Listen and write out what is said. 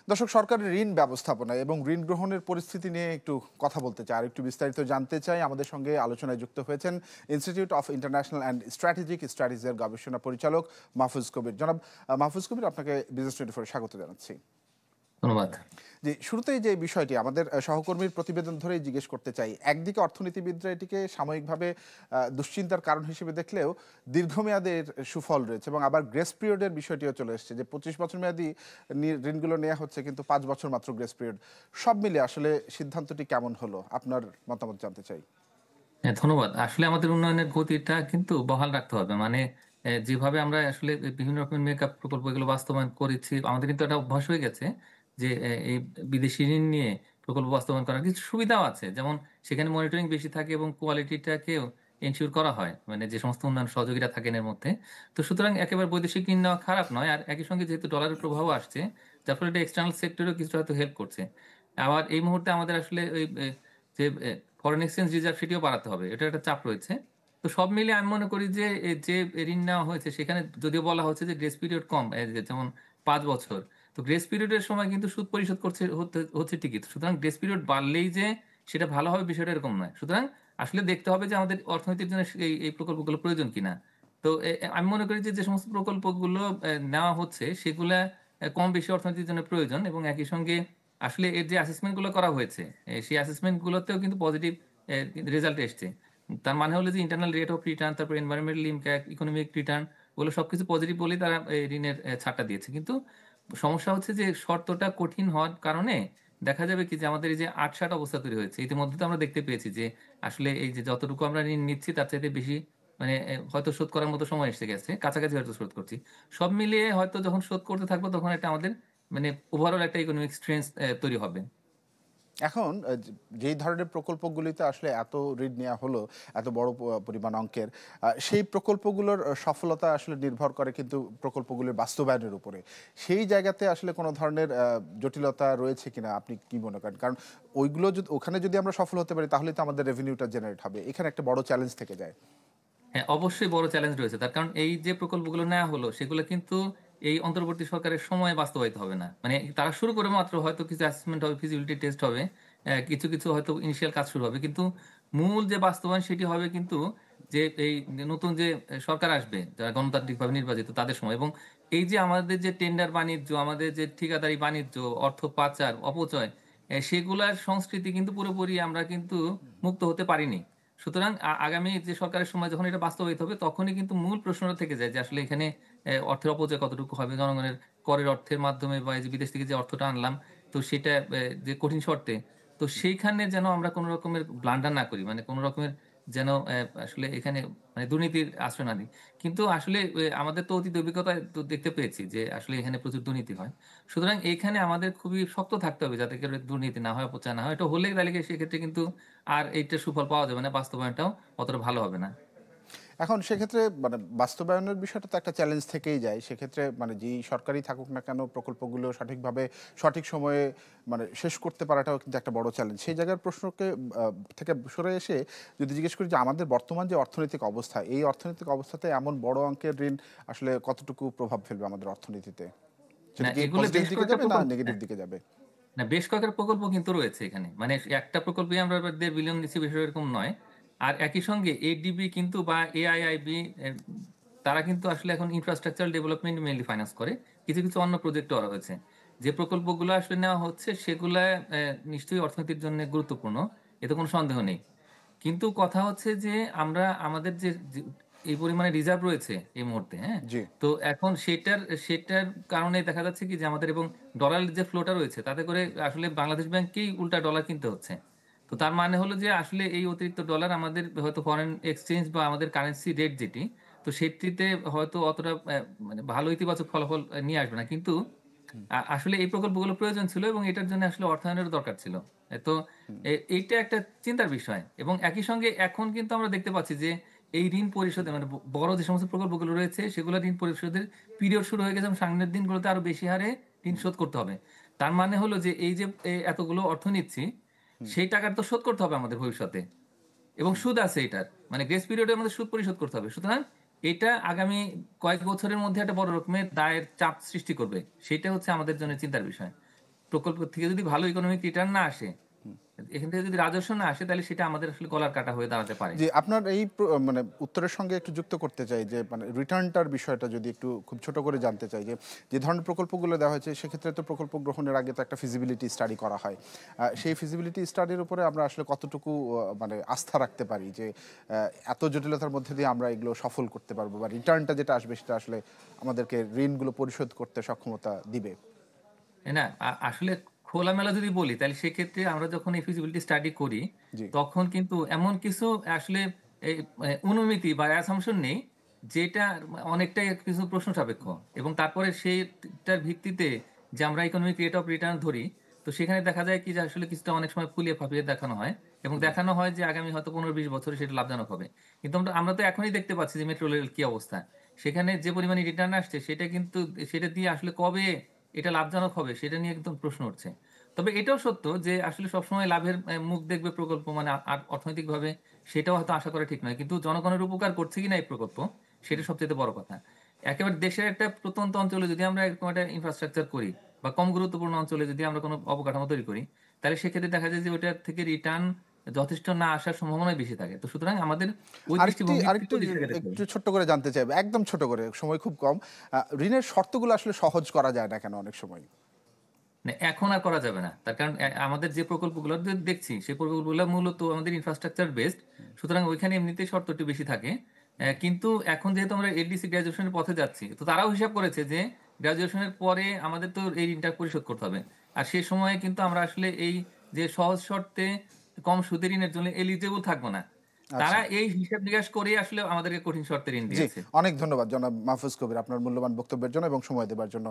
দর্শক, সরকারের ঋণ ব্যবস্থাপনা এবং ঋণ গ্রহণের পরিস্থিতি নিয়ে একটু কথা বলতে চাই, আর একটু বিস্তারিত জানতে চাই। আমাদের সঙ্গে আলোচনায় যুক্ত হয়েছেন institute of international and strategic স্টাডিজের গবেষণা পরিচালক মাহফুজ কবির। জনাব মাহফুজ কবির, আপনাকে বিজনেস 24 স্বাগত জানাচ্ছি। ধন্যবাদ। যে শুরুতেই যে বিষয়টি আমাদের সহকর্মীর প্রতিবেদন ধরেই জিজ্ঞেস করতে চাই, একদিকে অর্থনীতিবিদরা এটিকে সাময়িকভাবে দুশ্চিন্তার কারণ হিসেবে দেখলেও দীর্ঘমেয়াদের সুফল রয়েছে, এবং আবার গ্রেস পিরিয়ডের বিষয়টিও চলে এসেছে, যে 25 বছর মেয়াদী ঋণগুলো নেওয়া হচ্ছে কিন্তু 5 বছর মাত্র গ্রেস পিরিয়ড। সব মিলে আসলে সিদ্ধান্তটি কেমন হলো, আপনার মতামত জানতে চাই। হ্যাঁ, ধন্যবাদ। আসলে আমাদের উন্নয়নের গতিটা কিন্তু বহাল রাখতে হবে। মানে যেভাবে আমরা আসলে বিভিন্ন রকমের মেকআপ প্রকল্প এগুলো বাস্তবায়ন করেছি, আমাদের কিন্তু একটা অভ্যাস হয়ে গেছে যে এই বিদেশি ঋণ নিয়ে প্রকল্প বাস্তবায়ন করার কিছু সুবিধাও আছে। যেমন সেখানে মনিটরিং বেশি থাকে এবং কোয়ালিটিটাকেও এনশিওর করা হয়। মানে যে সমস্ত উন্নয়ন সহযোগীরা থাকেন এর মধ্যে। তো সুতরাং একেবারে বৈদেশিক ঋণ নেওয়া খারাপ নয়। আর একই সঙ্গে যেহেতু ডলারের প্রভাবও আসছে, যার ফলে এটা এক্সটার্নাল সেক্টরেও কিছুটা হয়তো হেল্প করছে। আবার এই মুহূর্তে আমাদের আসলে ওই যে ফরেন এক্সচেঞ্জ রিজার্ভ সেটিও বাড়াতে হবে। এটার একটা চাপ রয়েছে। তো সব মিলিয়ে আমি মনে করি যে যে ঋণ নেওয়া হয়েছে সেখানে যদিও বলা হচ্ছে যে গ্রেস পিরিয়ড কম, যেমন ৫ বছর। তো গ্রেস পিরিয়ডের সময় কিন্তু সুদ পরিশোধ হচ্ছে ঠিকই। সুতরাং গ্রেস পিরিয়ড বাড়লেই যে সেটা ভালো হবে বিষয়টা এরকম নয়। সুতরাং আসলে দেখতে হবে যে আমাদের অর্থনীতির জন্য এই প্রকল্পগুলো প্রয়োজন কিনা। তো আমি মনে করি যে সমস্ত প্রকল্পগুলো নেওয়া হচ্ছে সেগুলা কম বেশি অর্থনীতির জন্য প্রয়োজন এবং একই সঙ্গে আসলে এর যে অ্যাসেসমেন্ট গুলো করা হয়েছে, সেই অ্যাসেসমেন্ট গুলোতেও কিন্তু পজিটিভ রেজাল্ট এসছে। তার মানে হলো যে ইন্টারনাল রেট অফ রিটার্ন, তারপর এনভায়রনমেন্টাল ইমপ্যাক্ট, ইকোনমিক রিটার্ন, ওগুলো সবকিছু পজিটিভ বলেই তারা ঋণের ছাড়টা দিয়েছে। কিন্তু সমস্যা হচ্ছে যে শর্তটা কঠিন হওয়ার কারণে দেখা যাবে কি যে আমাদের এই যে আটসাট অবস্থা তৈরি হয়েছে। ইতিমধ্যে তো আমরা দেখতে পেয়েছি যে আসলে এই যে যতটুকু আমরা ঋণ নিচ্ছি তার চাইতে বেশি মানে হয়তো শোধ করার মতো সময় এসে গেছে। কাছাকাছি হয়তো শোধ করছি। সব মিলিয়ে হয়তো যখন শোধ করতে থাকবো তখন একটা আমাদের মানে ওভারঅল একটা ইকোনমিক স্ট্রেংথ তৈরি হবে। এখন যেই ধরনের প্রকল্পগুলিতে আসলে এত ঋণ নেওয়া হলো, এত বড় পরিমাণ অঙ্কের, সেই প্রকল্পগুলোর সফলতা আসলে নির্ভর করে কিন্তু প্রকল্পগুলির বাস্তবায়নের উপরে। সেই জায়গাতে আসলে কোনো ধরনের জটিলতা রয়েছে কিনা আপনি কি মনে করেন? কারণ ওইগুলো যদি, ওখানে যদি আমরা সফল হতে পারি তাহলে তো আমাদের রেভিনিউটা জেনারেট হবে। এখানে একটা বড় চ্যালেঞ্জ থেকে যায়। হ্যাঁ, অবশ্যই বড় চ্যালেঞ্জ রয়েছে। তার কারণ এই যে প্রকল্পগুলো নেয়া হলো সেগুলো কিন্তু এই অন্তর্বর্তী সরকারের সময়ে বাস্তবায়িত হবে না। মানে তারা শুরু করে মাত্র হয়তো কিছু অ্যাসেসমেন্ট হবে, ফিজিবিলিটি টেস্ট হবে, কিছু হয়তো ইনিশিয়াল কাজ শুরু হবে। কিন্তু মূল যে বাস্তবায়ন সেটি হবে কিন্তু যে এই নতুন যে সরকার আসবে, যারা গণতান্ত্রিকভাবে নির্বাচিত তাদের সময়। এবং এই যে আমাদের যে টেন্ডার বাণিজ্য, আমাদের যে ঠিকাদারি বাণিজ্য, অর্থ পাচার, অপচয়, সেগুলার সংস্কৃতি কিন্তু পুরোপুরি আমরা কিন্তু মুক্ত হতে পারিনি। সুতরাং আগামী যে সরকারের সময় যখন এটা বাস্তবায়িত হবে তখনই কিন্তু মূল প্রশ্নটা থেকে যায় যে আসলে এখানে অর্থের অপচয় কতটুকু হবে জনগণের করের অর্থের মাধ্যমে বা এই যে বিদেশ থেকে যে অর্থটা আনলাম, তো সেটা যে কঠিন শর্তে, তো সেইখানে যেন আমরা কোন রকমের ব্লান্ডার না করি। মানে কোন রকমের যেন আসলে এখানে মানে দুর্নীতির আশ্রয় না দিই। কিন্তু আসলে আমাদের তো অতীত অভিজ্ঞতায় তো দেখতে পেয়েছি যে আসলে এখানে প্রচুর দুর্নীতি হয়। সুতরাং এইখানে আমাদের খুবই শক্ত থাকতে হবে যাতে করে দুর্নীতি না হয়, অপচয় না হয়। এটা হলে তাহলে সেক্ষেত্রে কিন্তু আর এইটার সুফল পাওয়া যাবে না। বাস্তবায়নটাও অতটা ভালো হবে না। এখন সেক্ষেত্রে মানে বাস্তবায়নের বিষয়টা তো একটা চ্যালেঞ্জ থেকেই যায়। সেক্ষেত্রে মানে যেই সরকারই থাকুক না কেন, প্রকল্পগুলো সঠিকভাবে সঠিক সময়ে মানে শেষ করতে পারাটাও কিন্তু একটা বড় চ্যালেঞ্জ। সেই জায়গার প্রশ্নকে থেকে সরে এসে যদি জিজ্ঞেস করি যে আমাদের বর্তমান যে অর্থনৈতিক অবস্থা, এই অর্থনৈতিক অবস্থাতে এমন বড় অঙ্কের ঋণ আসলে কতটুকু প্রভাব ফেলবে আমাদের অর্থনীতিতে? না সেটা কি এগুলো পজিটিভ বেশ দিকে কয়েকটা যাবে না প্রকল্প, নেগেটিভ দিকে যাবে? না বেশ কয়েকটা প্রকল্প কিন্তু রয়েছে এখানে। মানে একটা প্রকল্পে আমরা এবার ১.৫ বিলিয়ন দিচ্ছি বিষয় এরকম নয়। আর একই সঙ্গে এডিবি কিন্তু বা এআইআইবি তারা কিন্তু আসলে এখন ইনফ্রাস্ট্রাকচারাল ডেভেলপমেন্ট মেইনলি ফাইন্যান্স করে। কিছু অন্য প্রজেক্টও ওরা হয়েছে। যে প্রকল্পগুলো আসলে নেওয়া হচ্ছে সেগুলা নিশ্চয়ই অর্থনীতির জন্য গুরুত্বপূর্ণ। এতে কোনো সন্দেহ নেই। কিন্তু কথা হচ্ছে যে আমরা আমাদের যে এই পরিমাণে রিজার্ভ রয়েছে এই মুহূর্তে, হ্যাঁ? জি। তো এখন সেটার কারণে দেখা যাচ্ছে কি যে আমাদের এবং ডলারের যে ফ্লোটা রয়েছে তাতে করে আসলে বাংলাদেশ ব্যাংককেই উল্টা ডলার কিনতে হচ্ছে। তো তার মানে হলো যে আসলে এই অতিরিক্ত ডলার আমাদের হয়তো ফরেন এক্সচেঞ্জ বা আমাদের কারেন্সি রেট যেটি, তো সেটিতে হয়তো অতটা মানে ভালো ইতিবাচক ফলাফল নিয়ে আসবে না। কিন্তু আসলে এই প্রকল্পগুলো প্রয়োজন ছিল এবং এটার জন্য আসলে অর্থায়নেরও দরকার ছিল। তো এইটা একটা চিন্তার বিষয় এবং একই সঙ্গে এখন কিন্তু আমরা দেখতে পাচ্ছি যে এই ঋণ পরিশোধে মানে বড় যে সমস্ত প্রকল্পগুলো রয়েছে সেগুলো ঋণ পরিশোধের পিরিয়ড শুরু হয়ে গেছে এবং সামনের দিনগুলোতে আরো বেশি হারে ঋণ শোধ করতে হবে। তার মানে হলো যে এই যে এতগুলো অর্থ নিচ্ছি, সেই টাকাটা তো শোধ করতে হবে আমাদের ভবিষ্যতে। এবং সুদ আছে এটার। মানে গ্রেস পিরিয়ডে আমাদের সুদ পরিশোধ করতে হবে। সুতরাং এটা আগামী কয়েক বছরের মধ্যে একটা বড় রকমের দায়ের চাপ সৃষ্টি করবে। সেটা হচ্ছে আমাদের জন্য চিন্তার বিষয়। প্রকল্প থেকে যদি ভালো ইকোনমিক রিটার্ন না আসে, এখান থেকে যদি রাজস্ব না আসে, তাহলে সেটা আমাদের আসলে গলার কাটা হয়ে দাঁড়াতে পারে। জি, আপনার এই মানে উত্তরের সঙ্গে একটু যুক্ত করতে চাই যে মানে রিটার্নটার বিষয়টা যদি একটু খুব ছোট করে জানতে চাই যে, যে ধরনের প্রকল্পগুলো দেওয়া হয়েছে সেক্ষেত্রে তো প্রকল্প গ্রহণের আগে তো একটা ফিজিবিলিটি স্টাডি করা হয়। সেই ফিজিবিলিটি স্টাডির উপরে আমরা আসলে কতটুকু মানে আস্থা রাখতে পারি যে এত জটিলতার মধ্যে দিয়ে আমরা এগুলো সফল করতে পারবো বা রিটার্নটা যেটা আসবে সেটা আসলে আমাদেরকে ঋণগুলো পরিশোধ করতে সক্ষমতা দিবে? তাই না? আসলে খোলামেলা যদি বলি, তাহলে সেক্ষেত্রে আমরা যখন এই ফিজিবিলিটি স্টাডি করি, জি। তখন কিন্তু এমন কিছু আসলে এই অনুমিতি বা অ্যাসাম্পশন নেই, যেটা অনেকটাই কিছু প্রশ্ন সাপেক্ষ। এবং তারপরে সেইটার ভিত্তিতে যে আমরা ইকোনমিক রেট অফ রিটার্ন ধরি, তো সেখানে দেখা যায় কি যে আসলে কিছুটা অনেক সময় ফুলিয়ে ফাঁপিয়ে দেখানো হয়। এবং জি। দেখানো হয় যে আগামী হয়তো ১৫-২০ বছরে সেটা লাভজনক হবে। কিন্তু আমরা তো এখনই দেখতে পাচ্ছি যে মেট্রো রেলের কি অবস্থা। সেখানে যে পরিমাণে রিটার্ন আসছে, সেটা কিন্তু সেটা দিয়ে আসলে কবে এটা লাভজনক হবে সেটা নিয়ে একদম প্রশ্ন উঠছে। তবে এটাও সত্য যে আসলে সবসময় লাভের মুখ দেখবে প্রকল্প, মানে অর্থনৈতিকভাবে সেটাও হয়তো আশা করা ঠিক নয়। কিন্তু জনগণের উপকার করছে কিনা এই প্রকল্প, সেটা সবচাইতে বড় কথা। একেবারে দেশের একটা প্রত্যন্ত অঞ্চলে যদি আমরা এরকম একটা ইনফ্রাস্ট্রাকচার করি, বা কম গুরুত্বপূর্ণ অঞ্চলে যদি আমরা কোনো অবকাঠামো তৈরি করি, তাহলে সেক্ষেত্রে দেখা যায় যে ওইটার থেকে রিটার্ন যথেষ্ট না আসার সম্ভাবনাই বেশি থাকে। তো সুতরাং আমাদের ওই দৃষ্টিভঙ্গি আরেকটু থেকেও দেশটাকে দেখতে হবে। একটু ছোট্ট করে জানতে চাইবো। একদম ছোট করে, সময় খুব কম। ঋণের শর্তগুলো আসলে সহজ করা যায় না কেন অনেক সময়? না, এখন আর করা যাবে না। তার কারণ আমাদের যে প্রকল্পগুলো দেখছি, সেই প্রকল্পগুলো মূলত আমাদের ইনফ্রাস্ট্রাকচার বেসড। সুতরাং ওইখানে এমনিতেই শর্ত একটু বেশি থাকে। কিন্তু এখন যেহেতু আমরা এলডিসি গ্র্যাজুয়েশনের পথে যাচ্ছি, তো তারাও হিসাব করেছে যে গ্র্যাজুয়েশনের পরে আমাদের তো এই ঋণটা পরিশোধ করতে হবে। আর সে সময়ে কিন্তু আমরা আসলে এই যে সহজ শর্তে কম সুদের ঋণের জন্য এলিজিবল থাকবো না। আচ্ছা। তারা এই হিসাব নিকাশ করেই আসলে আমাদেরকে কঠিন শর্তে ঋণ জি, দিয়েছে। অনেক ধন্যবাদ জনাব মাহফুজ কবির আপনার মূল্যবান বক্তব্যের জন্য এবং সময় দেবার জন্য।